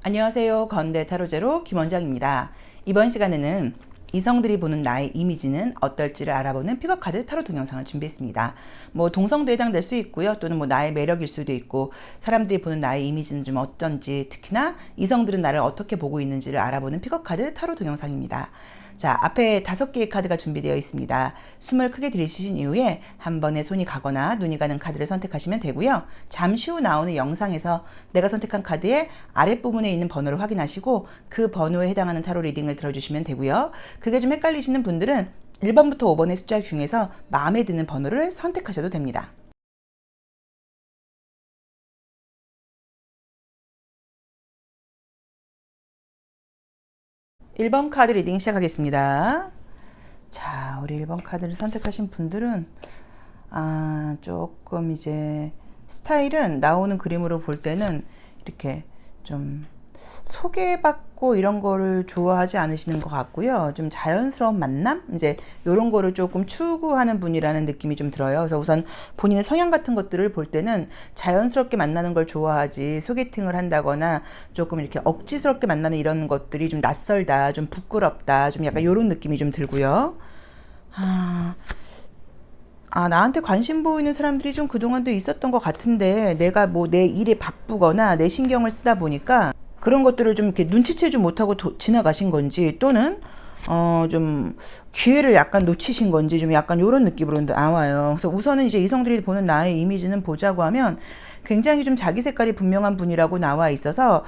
안녕하세요. 건대 타로제로 김원장입니다. 이번 시간에는 이성들이 보는 나의 이미지는 어떨지를 알아보는 픽업카드 타로 동영상을 준비했습니다. 동성도 해당될 수 있고요. 또는 나의 매력일 수도 있고, 사람들이 보는 나의 이미지는 좀 어떤지, 특히나 이성들은 나를 어떻게 보고 있는지를 알아보는 픽업카드 타로 동영상입니다. 자, 앞에 5개의 카드가 준비되어 있습니다. 숨을 크게 들이쉬신 이후에 한 번에 손이 가거나 눈이 가는 카드를 선택하시면 되고요. 잠시 후 나오는 영상에서 내가 선택한 카드의 아랫부분에 있는 번호를 확인하시고 그 번호에 해당하는 타로 리딩을 들어주시면 되고요. 그게 좀 헷갈리시는 분들은 1번부터 5번의 숫자 중에서 마음에 드는 번호를 선택하셔도 됩니다. (1번) 카드 리딩 시작하겠습니다. 자, 우리 1번 카드를 선택하신 분들은 조금 이제 스타일은 나오는 그림으로 볼 때는 이렇게 좀 소개받고 이런 거를 좋아하지 않으시는 것 같고요. 좀 자연스러운 만남? 이제 이런 거를 조금 추구하는 분이라는 느낌이 좀 들어요. 그래서 우선 본인의 성향 같은 것들을 볼 때는 자연스럽게 만나는 걸 좋아하지, 소개팅을 한다거나 조금 이렇게 억지스럽게 만나는 이런 것들이 좀 낯설다, 좀 부끄럽다, 좀 약간 이런 느낌이 좀 들고요. 나한테 관심 보이는 사람들이 좀 그동안도 있었던 것 같은데, 내가 내 일에 바쁘거나 내 신경을 쓰다 보니까 그런 것들을 좀 이렇게 눈치채지 못하고 지나가신 건지, 또는 좀 기회를 약간 놓치신 건지, 좀 약간 이런 느낌으로 나와요. 그래서 우선은 이제 이성들이 보는 나의 이미지는 보자고 하면 굉장히 좀 자기 색깔이 분명한 분이라고 나와 있어서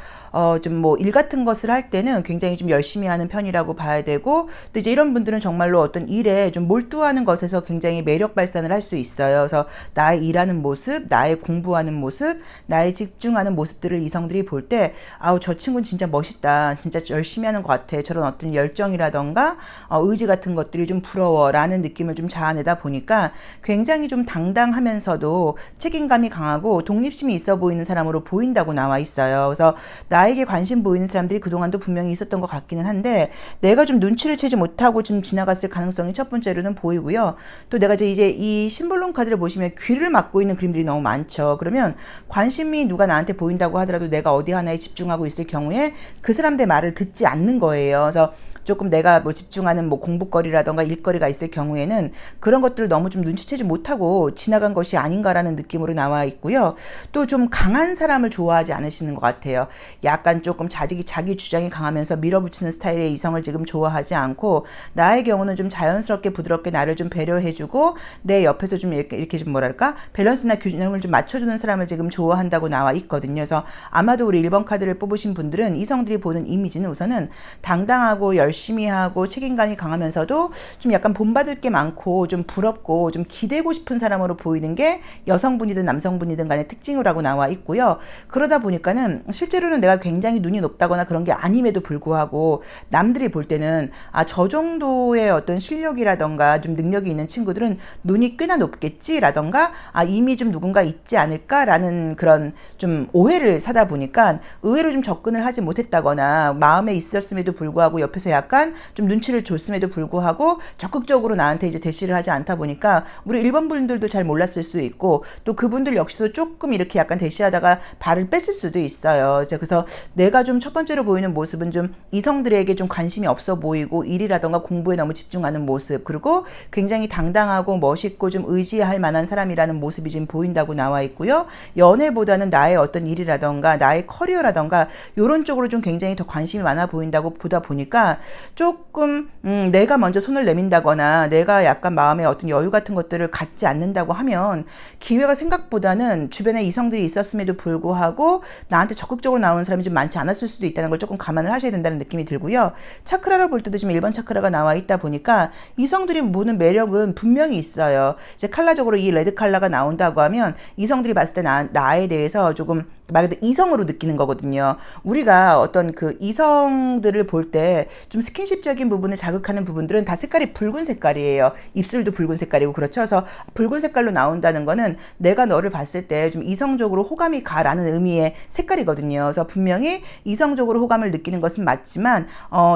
좀 일 같은 것을 할 때는 굉장히 좀 열심히 하는 편이라고 봐야 되고, 또 이제 이런 분들은 정말로 어떤 일에 좀 몰두하는 것에서 굉장히 매력 발산을 할 수 있어요. 그래서 나의 일하는 모습, 나의 공부하는 모습, 나의 집중하는 모습들을 이성들이 볼 때 저 친구는 진짜 멋있다, 진짜 열심히 하는 것 같아, 저런 어떤 열정이라던가 의지 같은 것들이 좀 부러워 라는 느낌을 좀 자아내다 보니까 굉장히 좀 당당하면서도 책임감이 강하고 독립심이 있어 보이는 사람으로 보인다고 나와 있어요. 그래서 나에게 관심 보이는 사람들이 그동안도 분명히 있었던 것 같기는 한데, 내가 좀 눈치를 채지 못하고 좀 지나갔을 가능성이 첫 번째로는 보이고요. 또 내가 이제 이 심볼론 카드를 보시면 귀를 막고 있는 그림들이 너무 많죠. 그러면 관심이 누가 나한테 보인다고 하더라도 내가 어디 하나에 집중하고 있을 경우에 그 사람들 말을 듣지 않는 거예요. 그래서 조금 내가 집중하는 공부거리라던가 일거리가 있을 경우에는 그런 것들을 너무 좀 눈치채지 못하고 지나간 것이 아닌가라는 느낌으로 나와 있고요. 또 좀 강한 사람을 좋아하지 않으시는 것 같아요. 약간 조금 자기 주장이 강하면서 밀어붙이는 스타일의 이성을 지금 좋아하지 않고, 나의 경우는 좀 자연스럽게 부드럽게 나를 좀 배려해주고 내 옆에서 좀 이렇게 좀 뭐랄까 밸런스나 균형을 좀 맞춰주는 사람을 지금 좋아한다고 나와 있거든요. 그래서 아마도 우리 1번 카드를 뽑으신 분들은 이성들이 보는 이미지는 우선은 당당하고 열심히 하고 책임감이 강하면서도 좀 약간 본받을 게 많고 좀 부럽고 좀 기대고 싶은 사람으로 보이는 게 여성분이든 남성분이든 간의 특징이라고 나와 있고요. 그러다 보니까는 실제로는 내가 굉장히 눈이 높다거나 그런 게 아님에도 불구하고 남들이 볼 때는 저 정도의 어떤 실력이라던가 좀 능력이 있는 친구들은 눈이 꽤나 높겠지라던가 이미 좀 누군가 있지 않을까라는 그런 좀 오해를 사다 보니까 의외로 좀 접근을 하지 못했다거나, 마음에 있었음에도 불구하고 옆에서 약간 좀 눈치를 줬음에도 불구하고 적극적으로 나한테 이제 대시를 하지 않다 보니까 우리 1번 분들도 잘 몰랐을 수 있고, 또 그분들 역시도 조금 이렇게 약간 대시하다가 발을 뺐을 수도 있어요. 그래서 내가 좀 첫 번째로 보이는 모습은 좀 이성들에게 좀 관심이 없어 보이고 일이라던가 공부에 너무 집중하는 모습, 그리고 굉장히 당당하고 멋있고 좀 의지할 만한 사람이라는 모습이 지금 보인다고 나와 있고요. 연애보다는 나의 어떤 일이라던가 나의 커리어라던가 이런 쪽으로 좀 굉장히 더 관심이 많아 보인다고 보다 보니까 조금 내가 먼저 손을 내민다거나 내가 약간 마음에 어떤 여유 같은 것들을 갖지 않는다고 하면 기회가 생각보다는 주변에 이성들이 있었음에도 불구하고 나한테 적극적으로 나오는 사람이 좀 많지 않았을 수도 있다는 걸 조금 감안을 하셔야 된다는 느낌이 들고요. 차크라로 볼 때도 지금 1번 차크라가 나와 있다 보니까 이성들이 보는 매력은 분명히 있어요. 이제 컬러적으로 이 레드 컬러가 나온다고 하면 이성들이 봤을 때 나에 대해서 조금 말 그대로 이성으로 느끼는 거거든요. 우리가 어떤 그 이성들을 볼 때 좀 스킨십적인 부분을 자극하는 부분들은 다 색깔이 붉은 색깔이에요. 입술도 붉은 색깔이고, 그렇죠. 그래서 붉은 색깔로 나온다는 거는 내가 너를 봤을 때 좀 이성적으로 호감이 가라는 의미의 색깔이거든요. 그래서 분명히 이성적으로 호감을 느끼는 것은 맞지만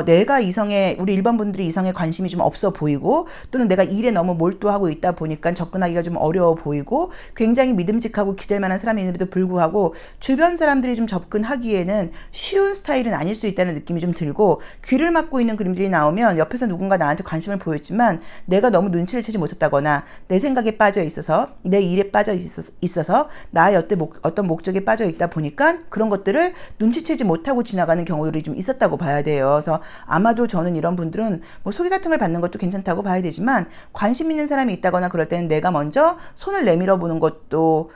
내가 우리 1번 분들이 이성에 관심이 좀 없어 보이고, 또는 내가 일에 너무 몰두하고 있다 보니까 접근하기가 좀 어려워 보이고 굉장히 믿음직하고 기댈 만한 사람임에도 불구하고 주변 사람들이 좀 접근하기에는 쉬운 스타일은 아닐 수 있다는 느낌이 좀 들고, 귀를 막고 있는 그림들이 나오면 옆에서 누군가 나한테 관심을 보였지만 내가 너무 눈치를 채지 못했다거나 내 생각에 빠져 있어서, 내 일에 빠져 있어서 나의 어떤 목적에 빠져 있다 보니까 그런 것들을 눈치채지 못하고 지나가는 경우들이 좀 있었다고 봐야 돼요. 그래서 아마도 저는 이런 분들은 뭐 소개 같은 걸 받는 것도 괜찮다고 봐야 되지만, 관심 있는 사람이 있다거나 그럴 때는 내가 먼저 손을 내밀어 보는 것도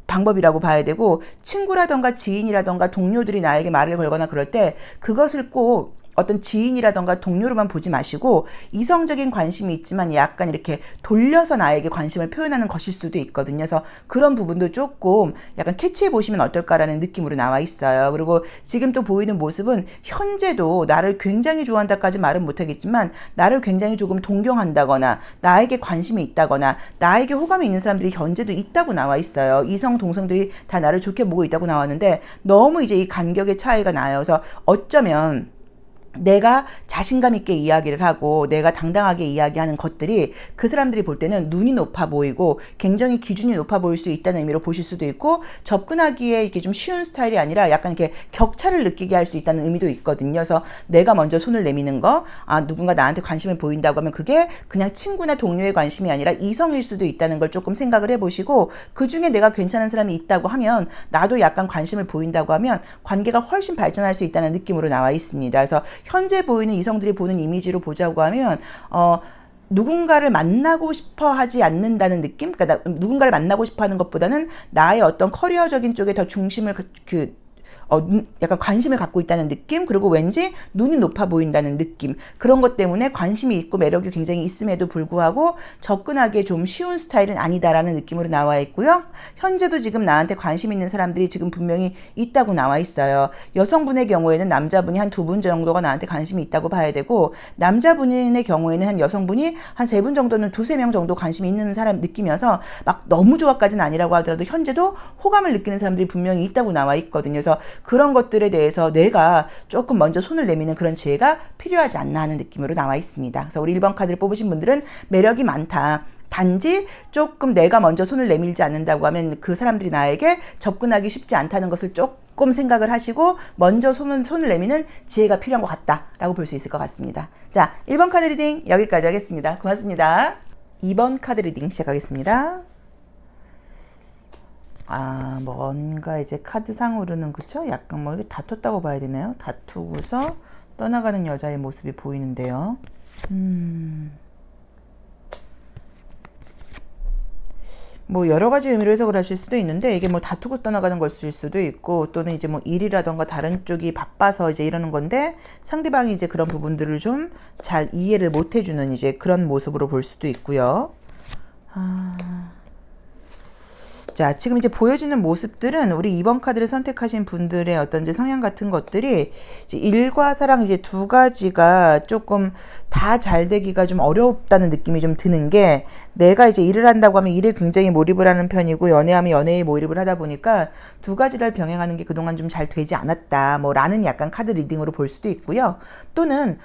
방법이라고 봐야 되고, 친구라던가 지인이라던가 동료들이 나에게 말을 걸거나 그럴 때 그것을 꼭 어떤 지인이라던가 동료로만 보지 마시고, 이성적인 관심이 있지만 약간 이렇게 돌려서 나에게 관심을 표현하는 것일 수도 있거든요. 그래서 그런 부분도 조금 약간 캐치해 보시면 어떨까라는 느낌으로 나와 있어요. 그리고 지금 또 보이는 모습은 현재도 나를 굉장히 좋아한다까지 말은 못하겠지만 나를 굉장히 조금 동경한다거나 나에게 관심이 있다거나 나에게 호감이 있는 사람들이 현재도 있다고 나와 있어요. 이성 동성들이 다 나를 좋게 보고 있다고 나왔는데, 너무 이제 이 간격의 차이가 나요. 그래서 어쩌면 내가 자신감 있게 이야기를 하고 내가 당당하게 이야기하는 것들이 그 사람들이 볼 때는 눈이 높아 보이고 굉장히 기준이 높아 보일 수 있다는 의미로 보실 수도 있고, 접근하기에 이렇게 좀 쉬운 스타일이 아니라 약간 이렇게 격차를 느끼게 할 수 있다는 의미도 있거든요. 그래서 내가 먼저 손을 내미는 거, 누군가 나한테 관심을 보인다고 하면 그게 그냥 친구나 동료의 관심이 아니라 이성일 수도 있다는 걸 조금 생각을 해보시고, 그 중에 내가 괜찮은 사람이 있다고 하면 나도 약간 관심을 보인다고 하면 관계가 훨씬 발전할 수 있다는 느낌으로 나와 있습니다. 그래서 현재 보이는 이성들이 보는 이미지로 보자고 하면 누군가를 만나고 싶어 하지 않는다는 느낌? 그러니까 누군가를 만나고 싶어 하는 것보다는 나의 어떤 커리어적인 쪽에 더 중심을 약간 관심을 갖고 있다는 느낌, 그리고 왠지 눈이 높아 보인다는 느낌, 그런 것 때문에 관심이 있고 매력이 굉장히 있음에도 불구하고 접근하기에 좀 쉬운 스타일은 아니다라는 느낌으로 나와 있고요. 현재도 지금 나한테 관심 있는 사람들이 지금 분명히 있다고 나와 있어요. 여성분의 경우에는 남자분이 한 2분 정도가 나한테 관심이 있다고 봐야 되고, 남자분의 경우에는 한 여성분이 한 3분 정도는 2-3명 정도 관심이 있는 사람 느낌이어서 막 너무 좋아까지는 아니라고 하더라도 현재도 호감을 느끼는 사람들이 분명히 있다고 나와 있거든요. 그래서 그런 것들에 대해서 내가 조금 먼저 손을 내미는 그런 지혜가 필요하지 않나 하는 느낌으로 나와 있습니다. 그래서 우리 1번 카드를 뽑으신 분들은 매력이 많다. 단지 조금 내가 먼저 손을 내밀지 않는다고 하면 그 사람들이 나에게 접근하기 쉽지 않다는 것을 조금 생각을 하시고 먼저 손을 내미는 지혜가 필요한 것 같다라고 볼 수 있을 것 같습니다. 자, 1번 카드 리딩 여기까지 하겠습니다. 고맙습니다. 2번 카드 리딩 시작하겠습니다. 뭔가 이제 카드상으로는 그쵸? 약간 뭐 다퉜다고 봐야 되나요? 다투고서 떠나가는 여자의 모습이 보이는데요. 뭐 여러 가지 의미로 해석을 하실 수도 있는데, 이게 뭐 다투고 떠나가는 것일 수도 있고, 또는 이제 뭐 일이라던가 다른 쪽이 바빠서 이제 이러는 건데 상대방이 이제 그런 부분들을 좀 잘 이해를 못 해주는 이제 그런 모습으로 볼 수도 있고요. 자, 지금 이제 보여지는 모습들은 우리 2번 카드를 선택하신 분들의 어떤 이제 성향 같은 것들이 이제 일과 사랑 이제 두 가지가 조금 다 잘 되기가 좀 어렵다는 느낌이 좀 드는 게, 내가 이제 일을 한다고 하면 일에 굉장히 몰입을 하는 편이고 연애하면 연애에 몰입을 하다 보니까 두 가지를 병행하는 게 그동안 좀 잘 되지 않았다 뭐 라는 약간 카드 리딩으로 볼 수도 있고요. 또는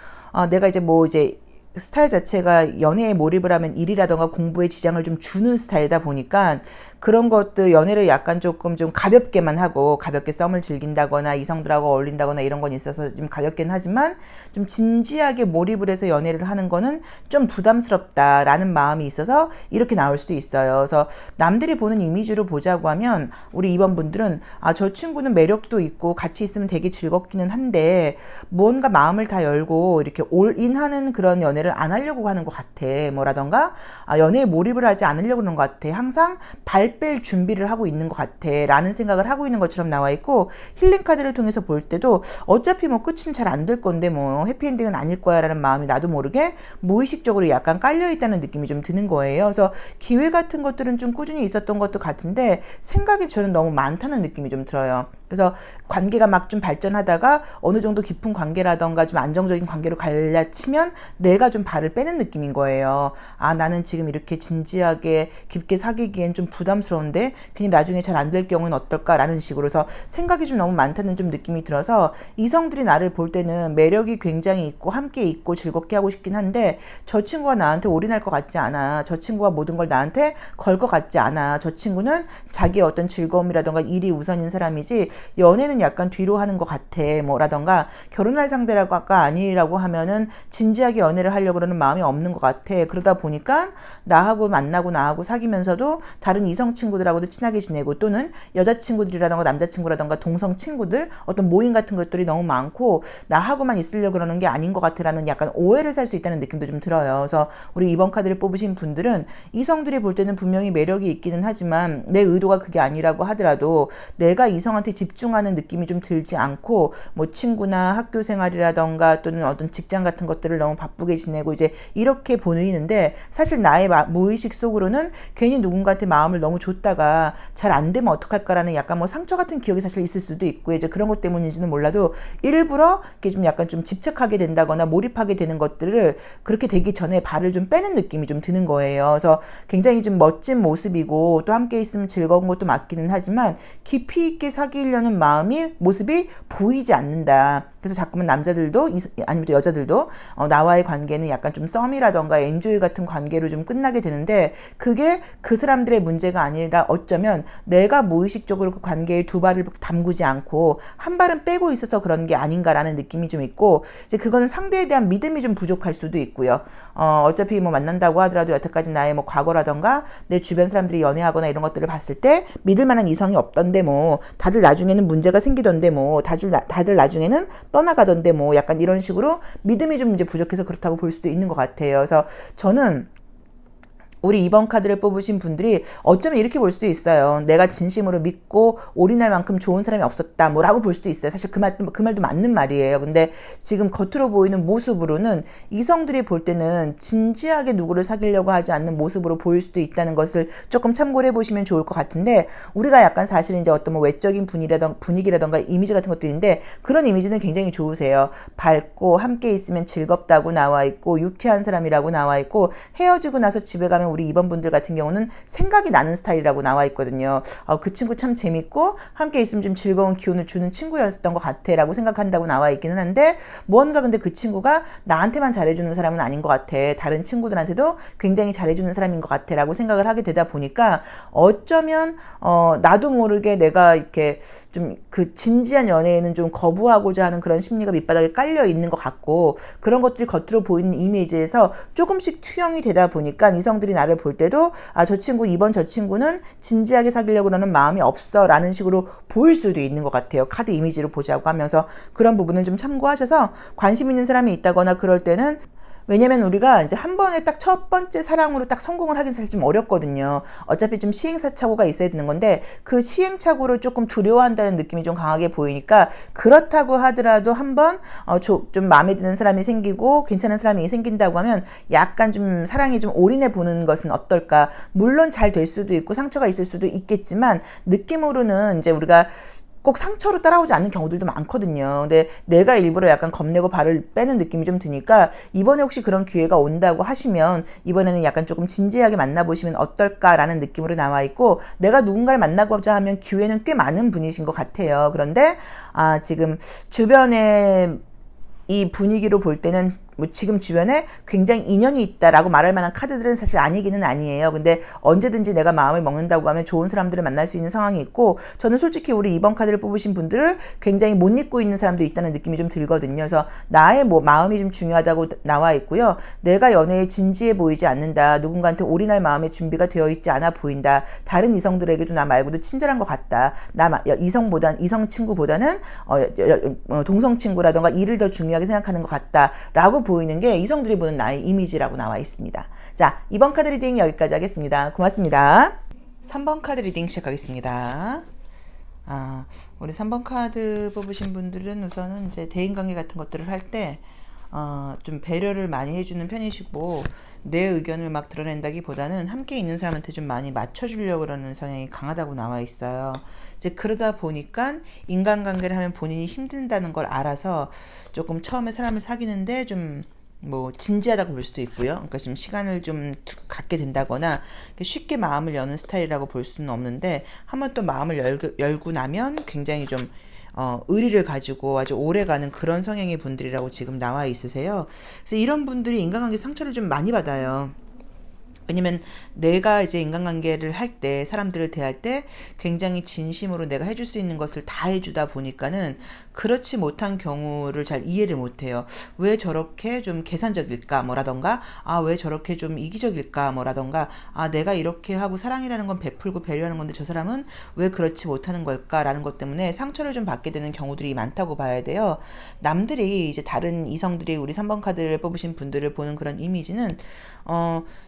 내가 이제 뭐 이제 스타일 자체가 연애에 몰입을 하면 일이라던가 공부에 지장을 좀 주는 스타일이다 보니까 그런 것들, 연애를 약간 조금 좀 가볍게만 하고 가볍게 썸을 즐긴다거나 이성들하고 어울린다거나 이런 건 있어서 좀 가볍긴 하지만 좀 진지하게 몰입을 해서 연애를 하는 거는 좀 부담스럽다라는 마음이 있어서 이렇게 나올 수도 있어요. 그래서 남들이 보는 이미지로 보자고 하면 우리 2번 분들은 저 친구는 매력도 있고 같이 있으면 되게 즐겁기는 한데 뭔가 마음을 다 열고 이렇게 올인하는 그런 연애를 안 하려고 하는 것 같아. 뭐라던가 연애에 몰입을 하지 않으려고 하는 것 같아. 항상 발 뺄 준비를 하고 있는 것 같아 라는 생각을 하고 있는 것처럼 나와 있고, 힐링 카드를 통해서 볼 때도 어차피 뭐 끝은 잘 안 될 건데 뭐 해피엔딩은 아닐 거야 라는 마음이 나도 모르게 무의식적으로 약간 깔려있다는 느낌이 좀 드는 거예요. 그래서 기회 같은 것들은 좀 꾸준히 있었던 것도 같은데 생각이 저는 너무 많다는 느낌이 좀 들어요. 그래서 관계가 막 좀 발전하다가 어느 정도 깊은 관계라던가 좀 안정적인 관계로 갈라치면 내가 좀 발을 빼는 느낌인 거예요. 나는 지금 이렇게 진지하게 깊게 사귀기엔 좀 부담스러운데 괜히 나중에 잘 안 될 경우는 어떨까라는 식으로 해서 생각이 좀 너무 많다는 좀 느낌이 들어서, 이성들이 나를 볼 때는 매력이 굉장히 있고 함께 있고 즐겁게 하고 싶긴 한데 저 친구가 나한테 올인할 것 같지 않아. 저 친구가 모든 걸 나한테 걸 것 같지 않아. 저 친구는 자기의 어떤 즐거움이라던가 일이 우선인 사람이지 연애는 약간 뒤로 하는 것 같아. 뭐라던가 결혼할 상대라고가 아니라고 하면은 진지하게 연애를 하려고 그러는 마음이 없는 것 같아. 그러다 보니까 나하고 만나고 나하고 사귀면서도 다른 이성 친구들하고도 친하게 지내고 또는 여자친구들이라던가 남자친구라던가 동성 친구들 어떤 모임 같은 것들이 너무 많고 나하고만 있으려고 그러는 게 아닌 것 같으라는 약간 오해를 살 수 있다는 느낌도 좀 들어요. 그래서 우리 이번 카드를 뽑으신 분들은 이성들이 볼 때는 분명히 매력이 있기는 하지만 내 의도가 그게 아니라고 하더라도 내가 이성한테 집중하는 느낌이 좀 들지 않고 뭐 친구나 학교 생활이라던가 또는 어떤 직장 같은 것들을 너무 바쁘게 지내고 이제 이렇게 보이는데 사실 나의 무의식 속으로는 괜히 누군가한테 마음을 너무 줬다가 잘 안 되면 어떡할까라는 약간 뭐 상처 같은 기억이 사실 있을 수도 있고 이제 그런 것 때문인지는 몰라도 일부러 이렇게 좀 약간 좀 집착하게 된다거나 몰입하게 되는 것들을 그렇게 되기 전에 발을 좀 빼는 느낌이 좀 드는 거예요. 그래서 굉장히 좀 멋진 모습이고 또 함께 있으면 즐거운 것도 맞기는 하지만 깊이 있게 사귀려는 마음이 모습이 보이지 않는다. 그래서 자꾸만 남자들도 아니면 또 여자들도 나와의 관계는 약간 좀 썸이라던가 엔조이 같은 관계로 좀 끝나게 되는데 그게 그 사람들의 문제가 아니라 어쩌면 내가 무의식적으로 그 관계에 두 발을 담그지 않고 한 발은 빼고 있어서 그런 게 아닌가라는 느낌이 좀 있고 이제 그거는 상대에 대한 믿음이 좀 부족할 수도 있고요. 어차피 뭐 만난다고 하더라도 여태까지 나의 뭐 과거라던가 내 주변 사람들이 연애하거나 이런 것들을 봤을 때 믿을 만한 이성이 없던데 뭐 다들 나중에는 문제가 생기던데 뭐 다들 나중에는 떠나가던데 뭐 약간 이런 식으로 믿음이 좀 이제 부족해서 그렇다고 볼 수도 있는 것 같아요. 그래서 저는 우리 2번 카드를 뽑으신 분들이 어쩌면 이렇게 볼 수도 있어요. 내가 진심으로 믿고 올인할 만큼 좋은 사람이 없었다. 뭐라고 볼 수도 있어요. 사실 그 말도 맞는 말이에요. 근데 지금 겉으로 보이는 모습으로는 이성들이 볼 때는 진지하게 누구를 사귀려고 하지 않는 모습으로 보일 수도 있다는 것을 조금 참고를 해보시면 좋을 것 같은데 우리가 약간 사실은 이제 어떤 뭐 외적인 분위기라던가 이미지 같은 것들인데 그런 이미지는 굉장히 좋으세요. 밝고 함께 있으면 즐겁다고 나와 있고 유쾌한 사람이라고 나와 있고 헤어지고 나서 집에 가면 우리 2번 분들 같은 경우는 생각이 나는 스타일이라고 나와 있거든요. 그 친구 참 재밌고 함께 있으면 좀 즐거운 기운을 주는 친구였던 것 같아 라고 생각한다고 나와 있기는 한데 뭔가 근데 그 친구가 나한테만 잘해주는 사람은 아닌 것 같아. 다른 친구들한테도 굉장히 잘해주는 사람인 것 같아 라고 생각을 하게 되다 보니까 어쩌면 나도 모르게 내가 이렇게 좀 그 진지한 연애에는 좀 거부하고자 하는 그런 심리가 밑바닥에 깔려 있는 것 같고 그런 것들이 겉으로 보이는 이미지에서 조금씩 투영이 되다 보니까 이성들이 나를 볼 때도 저 친구 이번 저 친구는 진지하게 사귀려고 그러는 마음이 없어 라는 식으로 보일 수도 있는 것 같아요. 카드 이미지로 보자고 하면서 그런 부분을 좀 참고하셔서 관심 있는 사람이 있다거나 그럴 때는 왜냐면 우리가 이제 한 번에 딱 첫 번째 사랑으로 딱 성공을 하긴 사실 좀 어렵거든요. 어차피 좀 시행착오가 있어야 되는 건데 그 시행착오를 조금 두려워한다는 느낌이 좀 강하게 보이니까 그렇다고 하더라도 한번 좀 마음에 드는 사람이 생기고 괜찮은 사람이 생긴다고 하면 약간 좀 사랑에 좀 올인해 보는 것은 어떨까. 물론 잘 될 수도 있고 상처가 있을 수도 있겠지만 느낌으로는 이제 우리가 꼭 상처로 따라오지 않는 경우들도 많거든요. 근데 내가 일부러 약간 겁내고 발을 빼는 느낌이 좀 드니까 이번에 혹시 그런 기회가 온다고 하시면 이번에는 약간 조금 진지하게 만나보시면 어떨까라는 느낌으로 나와 있고 내가 누군가를 만나고자 하면 기회는 꽤 많은 분이신 것 같아요. 그런데 지금 주변에 이 분위기로 볼 때는 뭐 지금 주변에 굉장히 인연이 있다라고 말할 만한 카드들은 사실 아니기는 아니에요. 근데 언제든지 내가 마음을 먹는다고 하면 좋은 사람들을 만날 수 있는 상황이 있고 저는 솔직히 우리 2번 카드를 뽑으신 분들을 굉장히 못 잊고 있는 사람도 있다는 느낌이 좀 들거든요. 그래서 나의 뭐 마음이 좀 중요하다고 나와 있고요. 내가 연애에 진지해 보이지 않는다. 누군가한테 올인할 마음의 준비가 되어 있지 않아 보인다. 다른 이성들에게도 나 말고도 친절한 것 같다. 이성 친구보다는 동성 친구라던가 이를 더 중요하게 생각하는 것 같다라고 보이는 게 이성들이 보는 나의 이미지라고 나와 있습니다. 자, 2번 카드 리딩 여기까지 하겠습니다. 고맙습니다. 3번 카드 리딩 시작하겠습니다. 우리 3번 카드 뽑으신 분들은 우선은 이제 대인관계 같은 것들을 할 때 좀 배려를 많이 해주는 편이시고 내 의견을 막 드러낸다기보다는 함께 있는 사람한테 좀 많이 맞춰주려고 그러는 성향이 강하다고 나와 있어요. 이제 그러다 보니까 인간관계를 하면 본인이 힘든다는 걸 알아서 조금 처음에 사람을 사귀는데 좀 뭐 진지하다고 볼 수도 있고요. 그러니까 좀 시간을 좀 갖게 된다거나 쉽게 마음을 여는 스타일이라고 볼 수는 없는데 한번 또 마음을 열고 나면 굉장히 좀 의리를 가지고 아주 오래가는 그런 성향의 분들이라고 지금 나와 있으세요. 그래서 이런 분들이 인간관계 상처를 좀 많이 받아요. 왜냐면 내가 이제 인간관계를 할 때, 사람들을 대할 때 굉장히 진심으로 내가 해줄 수 있는 것을 다 해주다 보니까는 그렇지 못한 경우를 잘 이해를 못해요. 왜 저렇게 좀 계산적일까 뭐라던가, 왜 저렇게 좀 이기적일까 뭐라던가, 내가 이렇게 하고 사랑이라는 건 베풀고 배려하는 건데 저 사람은 왜 그렇지 못하는 걸까라는 것 때문에 상처를 좀 받게 되는 경우들이 많다고 봐야 돼요. 남들이 이제 다른 이성들이 우리 3번 카드를 뽑으신 분들을 보는 그런 이미지는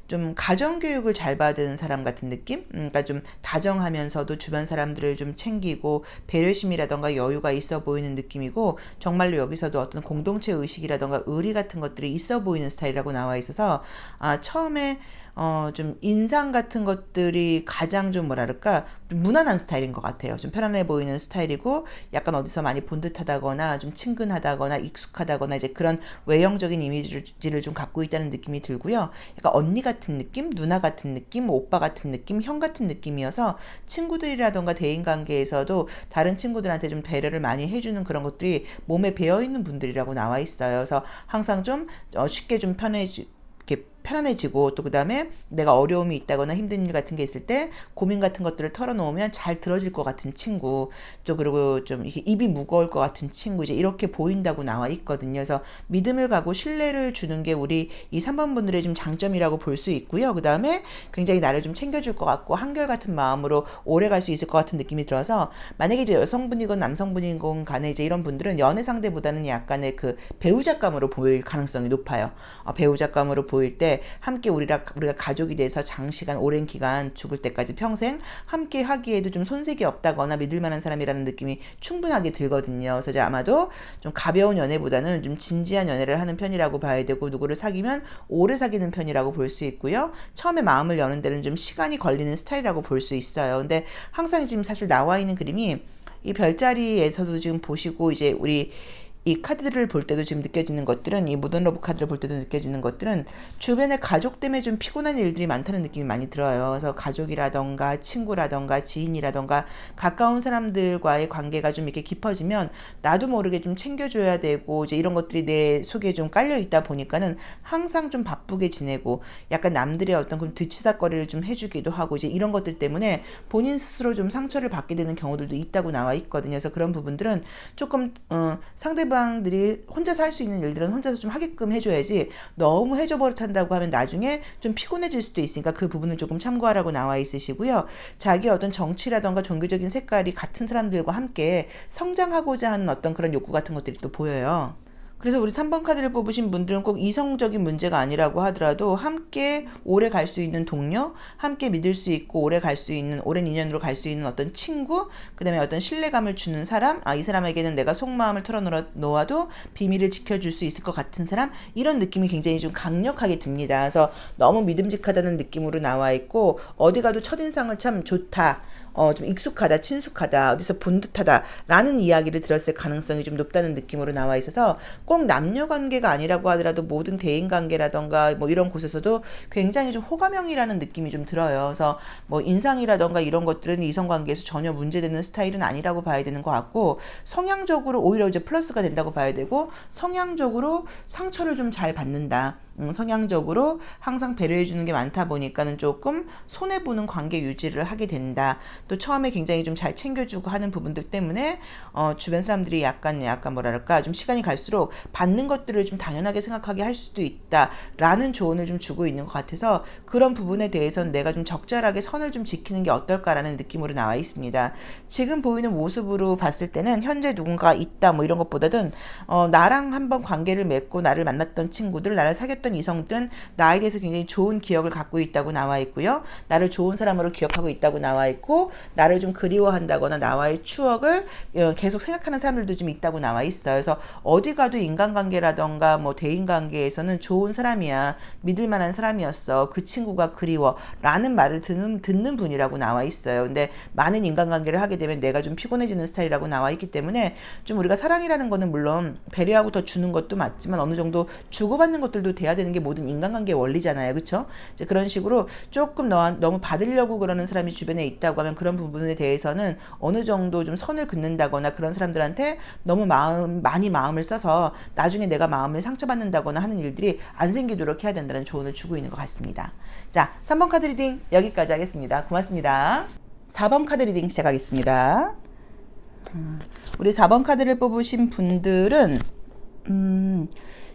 좀 가정교육을 잘 받은 사람 같은 느낌? 그러니까 좀 다정하면서도 주변 사람들을 좀 챙기고 배려심이라던가 여유가 있어 보이는 느낌이고, 정말로 여기서도 어떤 공동체 의식이라던가 의리 같은 것들이 있어 보이는 스타일이라고 나와 있어서, 처음에 좀 인상 같은 것들이 가장 좀 뭐랄까 좀 무난한 스타일인 것 같아요. 좀 편안해 보이는 스타일이고, 약간 어디서 많이 본 듯하다거나 좀 친근하다거나 익숙하다거나 이제 그런 외형적인 이미지를 좀 갖고 있다는 느낌이 들고요. 약간 언니 같은 느낌, 누나 같은 느낌, 오빠 같은 느낌, 형 같은 느낌이어서 친구들이라던가 대인관계에서도 다른 친구들한테 좀 배려를 많이 해주는 그런 것들이 몸에 배어있는 분들이라고 나와 있어요. 그래서 항상 좀 쉽게 좀 이렇게 편안해지고, 또 그 다음에 내가 어려움이 있다거나 힘든 일 같은 게 있을 때 고민 같은 것들을 털어놓으면 잘 들어줄 것 같은 친구, 또 그리고 좀 이렇게 입이 무거울 것 같은 친구, 이제 이렇게 보인다고 나와 있거든요. 그래서 믿음을 가고 신뢰를 주는 게 우리 이 3번 분들의 좀 장점이라고 볼 수 있고요. 그 다음에 굉장히 나를 좀 챙겨줄 것 같고 한결같은 마음으로 오래 갈 수 있을 것 같은 느낌이 들어서, 만약에 이제 여성분이건 남성분이건 간에 이제 이런 분들은 연애 상대보다는 약간의 그 배우자감으로 보일 가능성이 높아요. 배우자감으로 보일 때 함께 우리가 가족이 돼서 장시간 오랜 기간 죽을 때까지 평생 함께 하기에도 좀 손색이 없다거나 믿을 만한 사람이라는 느낌이 충분하게 들거든요. 그래서 이제 아마도 좀 가벼운 연애보다는 좀 진지한 연애를 하는 편이라고 봐야 되고, 누구를 사귀면 오래 사귀는 편이라고 볼 수 있고요. 처음에 마음을 여는 데는 좀 시간이 걸리는 스타일이라고 볼 수 있어요. 근데 항상 지금 사실 나와 있는 그림이 이 별자리에서도 지금 보시고, 이제 우리 이 카드를 볼 때도 지금 느껴지는 것들은, 이 모던 러브 카드를 볼 때도 느껴지는 것들은 주변에 가족 때문에 좀 피곤한 일들이 많다는 느낌이 많이 들어요. 그래서 가족이라던가 친구라던가 지인이라던가 가까운 사람들과의 관계가 좀 이렇게 깊어지면 나도 모르게 좀 챙겨줘야 되고, 이제 이런 것들이 내 속에 좀 깔려 있다 보니까는 항상 좀 바쁘게 지내고, 약간 남들의 어떤 그런 뒤치다거리를 좀 해주기도 하고, 이제 이런 것들 때문에 본인 스스로 좀 상처를 받게 되는 경우들도 있다고 나와 있거든요. 그래서 그런 부분들은 조금 상대방들이 혼자서 할 수 있는 일들은 혼자서 좀 하게끔 해줘야지, 너무 해줘 버릇한다고 하면 나중에 좀 피곤해질 수도 있으니까 그 부분을 조금 참고하라고 나와 있으시고요. 자기 어떤 정치라던가 종교적인 색깔이 같은 사람들과 함께 성장하고자 하는 어떤 그런 욕구 같은 것들이 또 보여요. 그래서 우리 3번 카드를 뽑으신 분들은 꼭 이성적인 문제가 아니라고 하더라도 함께 오래 갈 수 있는 동료, 함께 믿을 수 있고 오래 갈 수 있는, 오랜 인연으로 갈 수 있는 어떤 친구, 그 다음에 어떤 신뢰감을 주는 사람, 이 사람에게는 내가 속마음을 털어놓아도 비밀을 지켜줄 수 있을 것 같은 사람, 이런 느낌이 굉장히 좀 강력하게 듭니다. 그래서 너무 믿음직하다는 느낌으로 나와 있고, 어디 가도 첫인상을 참 좋다, 좀 익숙하다, 친숙하다, 어디서 본 듯하다 라는 이야기를 들었을 가능성이 좀 높다는 느낌으로 나와 있어서, 꼭 남녀 관계가 아니라고 하더라도 모든 대인 관계라던가 뭐 이런 곳에서도 굉장히 좀 호감형이라는 느낌이 좀 들어요. 그래서 뭐 인상이라던가 이런 것들은 이성 관계에서 전혀 문제되는 스타일은 아니라고 봐야 되는 것 같고, 성향적으로 오히려 이제 플러스가 된다고 봐야 되고, 성향적으로 상처를 좀 잘 받는다. 성향적으로 항상 배려해주는 게 많다 보니까는 조금 손해보는 관계 유지를 하게 된다. 또 처음에 굉장히 좀 잘 챙겨주고 하는 부분들 때문에 주변 사람들이 약간 뭐랄까 좀 시간이 갈수록 받는 것들을 좀 당연하게 생각하게 할 수도 있다라는 조언을 좀 주고 있는 것 같아서, 그런 부분에 대해서는 내가 좀 적절하게 선을 좀 지키는 게 어떨까라는 느낌으로 나와 있습니다. 지금 보이는 모습으로 봤을 때는 현재 누군가 있다 뭐 이런 것보다는 나랑 한번 관계를 맺고 나를 만났던 친구들, 나를 사귀었던 이성들은 나에 대해서 굉장히 좋은 기억을 갖고 있다고 나와 있고요. 나를 좋은 사람으로 기억하고 있다고 나와 있고, 나를 좀 그리워한다거나 나와의 추억을 계속 생각하는 사람들도 좀 있다고 나와 있어요. 그래서 어디 가도 인간관계라던가 뭐 대인관계에서는 좋은 사람이야, 믿을 만한 사람이었어, 그 친구가 그리워 라는 말을 듣는 분이라고 나와 있어요. 근데 많은 인간관계를 하게 되면 내가 좀 피곤해지는 스타일이라고 나와 있기 때문에, 좀 우리가 사랑이라는 거는 물론 배려하고 더 주는 것도 맞지만 어느 정도 주고받는 것들도 돼야 돼야 되는 게 모든 인간관계의 원리잖아요. 그쵸? 이제 그런 식으로 조금 너무 받으려고 그러는 사람이 주변에 있다고 하면 그런 부분에 대해서는 어느 정도 좀 선을 긋는다거나 그런 사람들한테 너무 많이 마음을 써서 나중에 내가 마음을 상처받는다거나 하는 일들이 안 생기도록 해야 된다는 조언을 주고 있는 것 같습니다. 자, 3번 카드 리딩 여기까지 하겠습니다. 고맙습니다. 4번 카드 리딩 시작하겠습니다. 우리 4번 카드를 뽑으신 분들은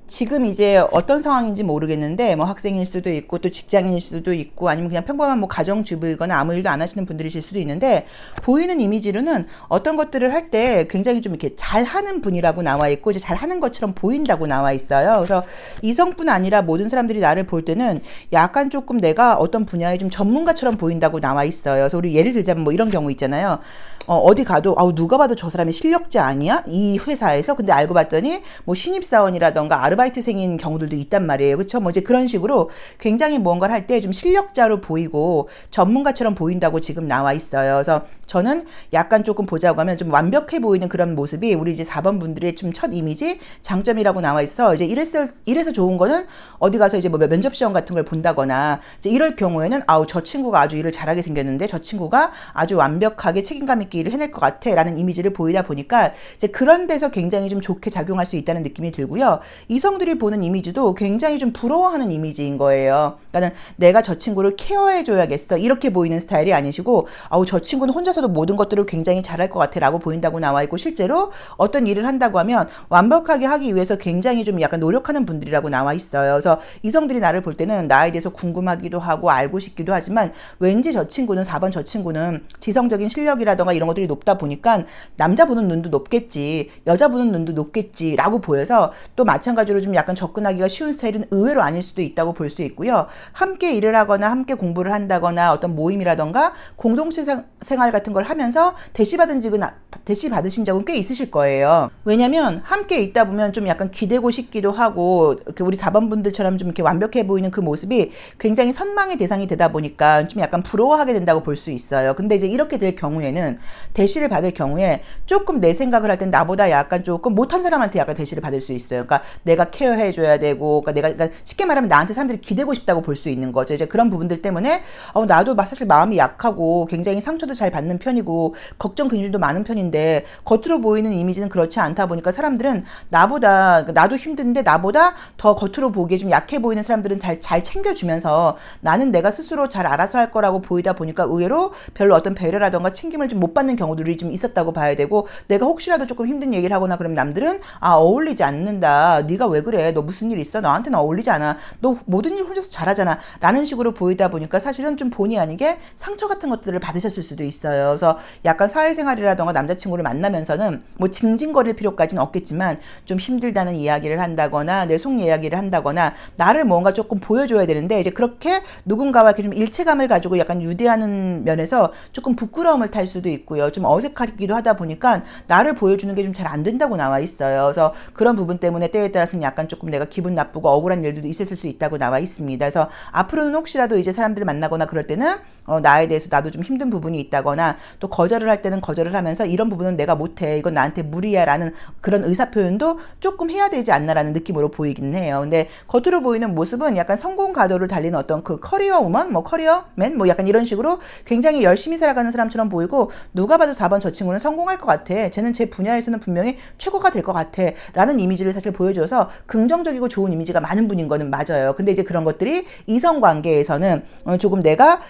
지금 이제 어떤 상황인지 모르겠는데 뭐 학생일 수도 있고 또 직장인일 수도 있고 아니면 그냥 평범한 뭐 가정주부이거나 아무 일도 안 하시는 분들이실 수도 있는데 보이는 이미지로는 어떤 것들을 할 때 굉장히 좀 이렇게 잘하는 분이라고 나와 있고 이제 잘하는 것처럼 보인다고 나와 있어요. 그래서 이성뿐 아니라 모든 사람들이 나를 볼 때는 약간 조금 내가 어떤 분야에 좀 전문가처럼 보인다고 나와 있어요. 그래서 우리 예를 들자면 뭐 이런 경우 있잖아요. 어디 가도 누가 봐도 저 사람이 실력자 아니야? 이 회사에서. 근데 알고 봤더니 뭐 신입사원이라던가 아르바이트생인 경우들도 있단 말이에요. 그쵸? 뭐 이제 그런 식으로 굉장히 무언가를 할 때 좀 실력자로 보이고 전문가처럼 보인다고 지금 나와 있어요. 그래서 저는 약간 조금 보자고 하면 좀 완벽해 보이는 그런 모습이 우리 이제 4번 분들의 좀 첫 이미지 장점이라고 나와 있어. 이제 이래서 좋은 거는 어디 가서 이제 뭐 면접 시험 같은 걸 본다거나 이제 이럴 경우에는 저 친구가 아주 일을 잘하게 생겼는데 저 친구가 아주 완벽하게 책임감 있게 일을 해낼 것 같아 라는 이미지를 보이다 보니까 이제 그런 데서 굉장히 좀 좋게 작용할 수 있다는 느낌이 들고요. 이성들이 보는 이미지도 굉장히 좀 부러워하는 이미지인 거예요. 그러니까 내가 저 친구를 케어해 줘야겠어 이렇게 보이는 스타일이 아니시고 저 친구는 혼자서도 모든 것들을 굉장히 잘할 것 같아 라고 보인다고 나와 있고 실제로 어떤 일을 한다고 하면 완벽하게 하기 위해서 굉장히 좀 약간 노력하는 분들이라고 나와 있어요. 그래서 이성들이 나를 볼 때는 나에 대해서 궁금하기도 하고 알고 싶기도 하지만 왠지 저 친구는 4번 저 친구는 지성적인 실력이라던가 이런 것들이 높다 보니까 남자 보는 눈도 높겠지 여자 보는 눈도 높겠지 라고 보여서 또 마찬가지로 좀 약간 접근하기가 쉬운 스타일은 의외로 아닐 수도 있다고 볼 수 있고요. 함께 일을 하거나 함께 공부를 한다거나 어떤 모임이라던가 공동체 생활 같은 걸 하면서 대시 받으신 적은 꽤 있으실 거예요. 왜냐면 함께 있다 보면 좀 약간 기대고 싶기도 하고 이렇게 우리 4번 분들처럼 좀 이렇게 완벽해 보이는 그 모습이 굉장히 선망의 대상이 되다 보니까 좀 약간 부러워하게 된다고 볼 수 있어요. 근데 이제 이렇게 될 경우에는 대시를 받을 경우에 조금 내 생각을 할 땐 나보다 약간 조금 못한 사람한테 약간 대시를 받을 수 있어요. 그러니까 내가 케어해줘야 되고, 그러니까 쉽게 말하면 나한테 사람들이 기대고 싶다고 볼 수 있는 거죠. 이제 그런 부분들 때문에 나도 사실 마음이 약하고 굉장히 상처도 잘 받는 편이고 걱정 근심도 많은 편인데 겉으로 보이는 이미지는 그렇지 않다 보니까 사람들은 나도 힘든데 나보다 더 겉으로 보기에 좀 약해 보이는 사람들은 잘 챙겨주면서 나는 내가 스스로 잘 알아서 할 거라고 보이다 보니까 의외로 별로 어떤 배려라던가 챙김을 좀 못 받는 경우들이 좀 있었다고 봐야 되고 내가 혹시라도 조금 힘든 얘기를 하거나 그러면 남들은 어울리지 않는다. 네가 왜 그래? 너 무슨 일 있어? 너한테는 어울리지 않아. 너 모든 일 혼자서 잘하잖아. 라는 식으로 보이다 보니까 사실은 좀 본의 아니게 상처 같은 것들을 받으셨을 수도 있어요. 그래서 약간 사회생활이라던가 남자친구를 만나면서는 뭐 징징거릴 필요까지는 없겠지만 좀 힘들다는 이야기를 한다거나 내 속 이야기를 한다거나 나를 뭔가 조금 보여줘야 되는데 이제 그렇게 누군가와 이렇게 좀 일체감을 가지고 약간 유대하는 면에서 조금 부끄러움을 탈 수도 있고요. 좀 어색하기도 하다 보니까 나를 보여주는 게 좀 잘 안 된다고 나와 있어요. 그래서 그런 부분 때문에 때에 따라서는 약간 조금 내가 기분 나쁘고 억울한 일들도 있었을 수 있다고 나와 있습니다. 그래서 앞으로는 혹시라도 이제 사람들을 만나거나 그럴 때는 나에 대해서 나도 좀 힘든 부분이 있다거나 또 거절을 할 때는 거절을 하면서 이런 부분은 내가 못해. 이건 나한테 무리야 라는 그런 의사표현도 조금 해야 되지 않나라는 느낌으로 보이긴 해요. 근데 겉으로 보이는 모습은 약간 성공 가도를 달리는 어떤 그 커리어 우먼, 뭐 커리어맨, 뭐 약간 이런 식으로 굉장히 열심히 살아가는 사람처럼 보이고 누가 봐도 4번 저 친구는 성공할 것 같아. 쟤는 제 분야에서는 분명히 최고가 될 것 같아. 라는 이미지를 사실 보여줘서 긍정적이고 좋은 이미지가 많은 분인 거는 맞아요. 근데 이제 그런 것들이 이성 관계에서는 조금 내가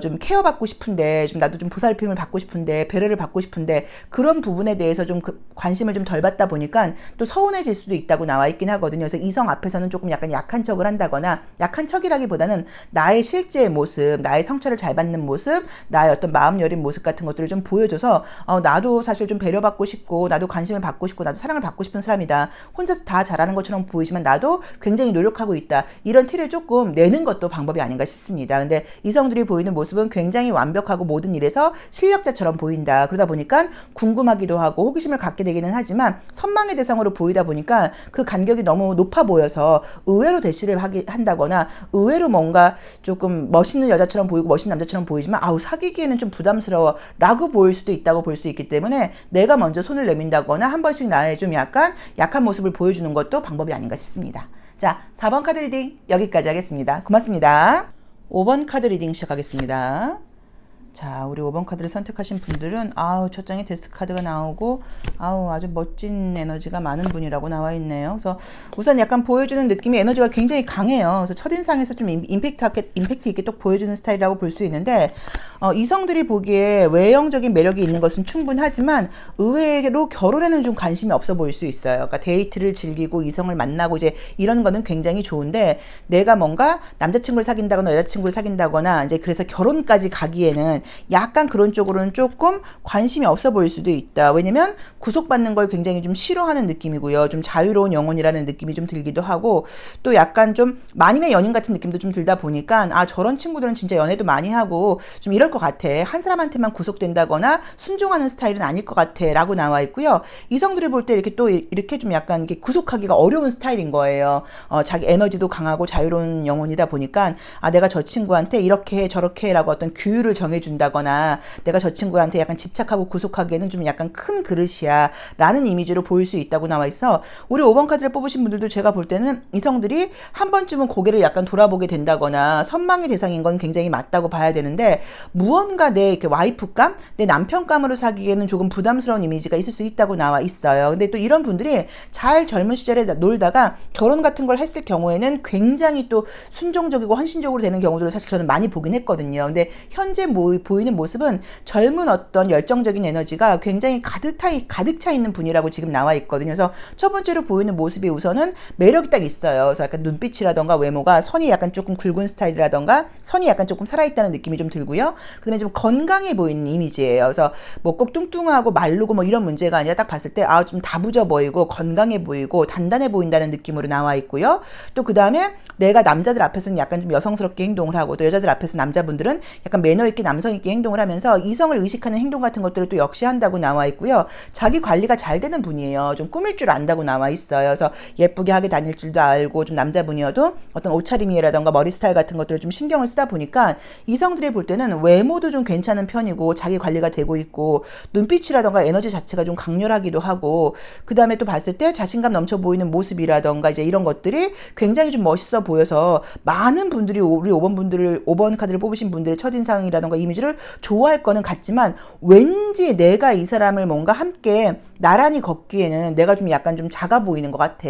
좀 케어받고 싶은데 좀 나도 좀 보살핌을 받고 싶은데 배려를 받고 싶은데 그런 부분에 대해서 좀 관심을 좀 덜 받다 보니까 또 서운해질 수도 있다고 나와 있긴 하거든요. 그래서 이성 앞에서는 조금 약간 약한 척을 한다거나 약한 척이라기보다는 나의 실제의 모습, 나의 상처를 잘 받는 모습, 나의 어떤 마음 여린 모습 같은 것들을 좀 보여줘서 나도 사실 좀 배려받고 싶고 나도 관심을 받고 싶고 나도 사랑을 받고 싶은 사람이다. 혼자서 다 잘하는 것처럼 보이지만 나도 굉장히 노력하고 있다. 이런 티를 조금 내는 것도 방법이 아닌가 싶습니다. 근데 이성들이 보이는 모습은 굉장히 완벽하고 모든 일에서 실력자처럼 보인다. 그러다 보니까 궁금하기도 하고 호기심을 갖게 되기는 하지만 선망의 대상으로 보이다 보니까 그 간격이 너무 높아 보여서 의외로 대시를 한다거나 의외로 뭔가 조금 멋있는 여자처럼 보이고 멋있는 남자처럼 보이지만 사귀기에는 좀 부담스러워 라고 보일 수도 있다고 볼 수 있기 때문에 내가 먼저 손을 내민다거나 한 번씩 나의 좀 약간 약한 모습을 보여주는 것도 방법이 아닌가 싶습니다. 자, 4번 카드 리딩 여기까지 하겠습니다. 고맙습니다. 5번 카드 리딩 시작하겠습니다. 자, 우리 5번 카드를 선택하신 분들은 첫 장에 데스 카드가 나오고 아주 멋진 에너지가 많은 분이라고 나와 있네요. 그래서 우선 약간 보여주는 느낌이 에너지가 굉장히 강해요. 그래서 첫인상에서 좀 임팩트 있게 또 보여주는 스타일이라고 볼 수 있는데 이성들이 보기에 외형적인 매력이 있는 것은 충분하지만 의외로 결혼에는 좀 관심이 없어 보일 수 있어요. 그러니까 데이트를 즐기고 이성을 만나고 이제 이런 거는 굉장히 좋은데 내가 뭔가 남자친구를 사귄다거나 여자친구를 사귄다거나 이제 그래서 결혼까지 가기에는 약간 그런 쪽으로는 조금 관심이 없어 보일 수도 있다. 왜냐면 구속받는 걸 굉장히 좀 싫어하는 느낌이고요. 좀 자유로운 영혼이라는 느낌이 좀 들기도 하고 또 약간 좀 만인의 연인 같은 느낌도 좀 들다 보니까 저런 친구들은 진짜 연애도 많이 하고 좀 이럴 것 같아. 한 사람한테만 구속된다거나 순종하는 스타일은 아닐 것 같아 라고 나와 있고요. 이성들이 볼 때 이렇게 또 이렇게 좀 약간 이렇게 구속하기가 어려운 스타일인 거예요. 자기 에너지도 강하고 자유로운 영혼이다 보니까 내가 저 친구한테 이렇게 해 저렇게 해라고 어떤 규율을 정해준 다거나 내가 저 친구한테 약간 집착하고 구속하기에는 좀 약간 큰 그릇이야 라는 이미지로 보일 수 있다고 나와 있어. 우리 5번 카드를 뽑으신 분들도 제가 볼 때는 이성들이 한 번쯤은 고개를 약간 돌아보게 된다거나 선망의 대상인 건 굉장히 맞다고 봐야 되는데 무언가 내 이렇게 와이프감, 내 남편감으로 사기에는 조금 부담스러운 이미지가 있을 수 있다고 나와 있어요. 근데 또 이런 분들이 잘 젊은 시절에 놀다가 결혼 같은 걸 했을 경우에는 굉장히 또 순종적이고 헌신적으로 되는 경우들을 사실 저는 많이 보긴 했거든요. 근데 현재 보이는 모습은 젊은 어떤 열정적인 에너지가 굉장히 가득 차 있는 분이라고 지금 나와 있거든요. 그래서 첫 번째로 보이는 모습이 우선은 매력이 딱 있어요. 그래서 약간 눈빛이라던가 외모가 선이 약간 조금 굵은 스타일이라던가 선이 약간 조금 살아있다는 느낌이 좀 들고요. 그 다음에 좀 건강해 보이는 이미지예요. 그래서 뭐 꼭 뚱뚱하고 마르고 뭐 이런 문제가 아니라 딱 봤을 때 좀 다부져 보이고 건강해 보이고 단단해 보인다는 느낌으로 나와 있고요. 또 그 다음에 내가 남자들 앞에서는 약간 좀 여성스럽게 행동을 하고 또 여자들 앞에서 남자분들은 약간 매너 있게 남성 있게 행동을 하면서 이성을 의식하는 행동 같은 것들을 또 역시 한다고 나와 있고요. 자기 관리가 잘 되는 분이에요. 좀 꾸밀 줄 안다고 나와 있어요. 그래서 예쁘게 하게 다닐 줄도 알고 좀 남자분이어도 어떤 옷차림이라던가 머리 스타일 같은 것들을 좀 신경을 쓰다 보니까 이성들이 볼 때는 외모도 좀 괜찮은 편이고 자기 관리가 되고 있고 눈빛이라던가 에너지 자체가 좀 강렬하기도 하고 그 다음에 또 봤을 때 자신감 넘쳐 보이는 모습이라던가 이제 이런 것들이 굉장히 좀 멋있어 보여서 많은 분들이 우리 5번 카드를 뽑으신 분들의 첫인상이라던가 이미지를 좋아할 거는 같지만 왠지 내가 이 사람을 뭔가 함께 나란히 걷기에는 내가 좀 약간 좀 작아 보이는 것 같아.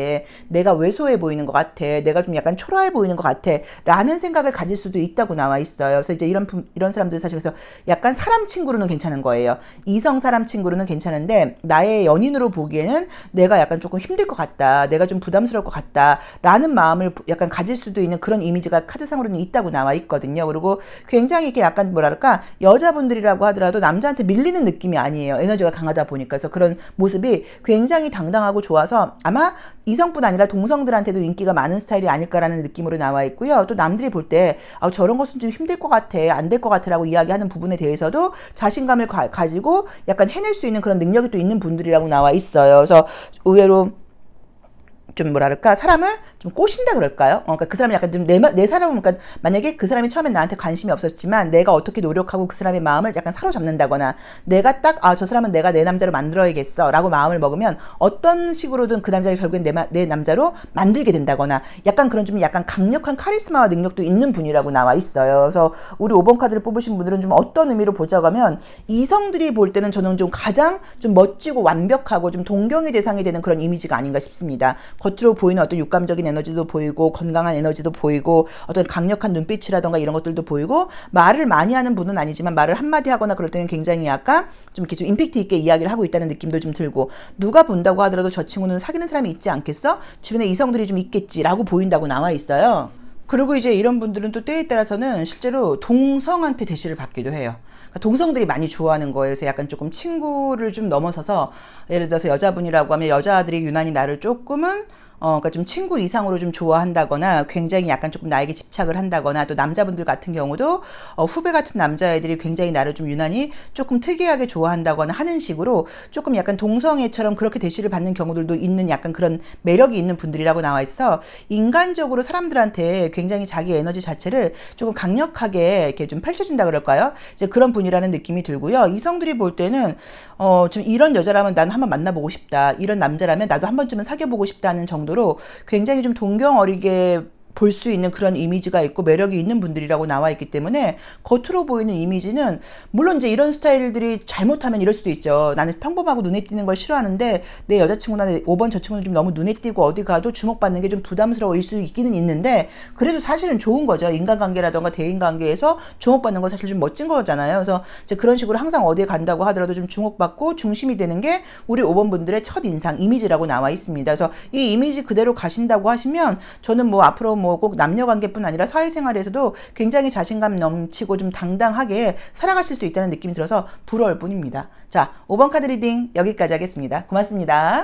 내가 왜소해 보이는 것 같아. 내가 좀 약간 초라해 보이는 것 같아. 라는 생각을 가질 수도 있다고 나와 있어요. 그래서 이제 이런 사람들 사실 그래서 약간 사람 친구로는 괜찮은 거예요. 이성 사람 친구로는 괜찮은데 나의 연인으로 보기에는 내가 약간 조금 힘들 것 같다. 내가 좀 부담스러울 것 같다. 라는 마음을 약간 가질 수도 있는 그런 이미지가 카드상으로는 있다고 나와 있거든요. 그리고 굉장히 이렇게 약간 뭐랄까 여자분들이라고 하더라도 남자한테 밀리는 느낌이 아니에요. 에너지가 강하다 보니까. 그래서 그런 모습이 굉장히 당당하고 좋아서 아마 이성뿐 아니라 동성들한테도 인기가 많은 스타일이 아닐까라는 느낌으로 나와 있고요. 또 남들이 볼 때 저런 것은 좀 힘들 것 같아, 안 될 것 같아 라고 이야기하는 부분에 대해서도 자신감을 가지고 약간 해낼 수 있는 그런 능력이 또 있는 분들이라고 나와 있어요. 그래서 의외로 좀 뭐랄까 사람을 좀 꼬신다 그럴까요? 그러니까 그 사람이 약간 좀 내 사람은 그러니까 만약에 그 사람이 처음엔 나한테 관심이 없었지만 내가 어떻게 노력하고 그 사람의 마음을 약간 사로잡는다거나 내가 딱 저 사람은 내가 내 남자로 만들어야겠어 라고 마음을 먹으면 어떤 식으로든 그 남자를 결국엔 내 남자로 만들게 된다거나 약간 그런 좀 약간 강력한 카리스마와 능력도 있는 분이라고 나와 있어요. 그래서 우리 5번 카드를 뽑으신 분들은 좀 어떤 의미로 보자고 하면 이성들이 볼 때는 저는 좀 가장 좀 멋지고 완벽하고 좀 동경의 대상이 되는 그런 이미지가 아닌가 싶습니다. 겉으로 보이는 어떤 육감적인 에너지도 보이고 건강한 에너지도 보이고 어떤 강력한 눈빛이라던가 이런 것들도 보이고 말을 많이 하는 분은 아니지만 말을 한마디 하거나 그럴 때는 굉장히 약간 좀 이렇게 좀 임팩트 있게 이야기를 하고 있다는 느낌도 좀 들고 누가 본다고 하더라도 저 친구는 사귀는 사람이 있지 않겠어? 주변에 이성들이 좀 있겠지라고 보인다고 나와 있어요. 그리고 이제 이런 분들은 또 때에 따라서는 실제로 동성한테 대시를 받기도 해요. 그러니까 동성들이 많이 좋아하는 거예요. 그래서 약간 조금 친구를 좀 넘어서서 예를 들어서 여자분이라고 하면 여자들이 유난히 나를 조금은 그러니까 좀 친구 이상으로 좀 좋아한다거나 굉장히 약간 조금 나에게 집착을 한다거나 또 남자분들 같은 경우도 후배 같은 남자애들이 굉장히 나를 좀 유난히 조금 특이하게 좋아한다거나 하는 식으로 조금 약간 동성애처럼 그렇게 대시를 받는 경우들도 있는 약간 그런 매력이 있는 분들이라고 나와 있어 인간적으로 사람들한테 굉장히 자기 에너지 자체를 조금 강력하게 이렇게 좀 펼쳐진다 그럴까요? 이제 그런 분이라는 느낌이 들고요. 이성들이 볼 때는 좀 이런 여자라면 나는 한번 만나보고 싶다. 이런 남자라면 나도 한 번쯤은 사귀어보고 싶다는 정도 정도로 굉장히 좀 동경 어리게 볼 수 있는 그런 이미지가 있고 매력이 있는 분들이라고 나와 있기 때문에 겉으로 보이는 이미지는 물론 이제 이런 스타일들이 잘못하면 이럴 수도 있죠. 나는 평범하고 눈에 띄는 걸 싫어하는데 내 여자친구나 내 5번 저 친구는 좀 너무 눈에 띄고 어디 가도 주목받는 게 좀 부담스러울 수 있기는 있는데 그래도 사실은 좋은 거죠. 인간관계라던가 대인관계에서 주목받는 건 사실 좀 멋진 거잖아요. 그래서 이제 그런 식으로 항상 어디에 간다고 하더라도 좀 주목받고 중심이 되는 게 우리 5번 분들의 첫인상 이미지라고 나와 있습니다. 그래서 이 이미지 그대로 가신다고 하시면 저는 뭐 앞으로 뭐 꼭 남녀 관계뿐 아니라 사회생활에서도 굉장히 자신감 넘치고 좀 당당하게 살아가실 수 있다는 느낌이 들어서 부러울 뿐입니다. 자, 5번 카드 리딩 여기까지 하겠습니다. 고맙습니다.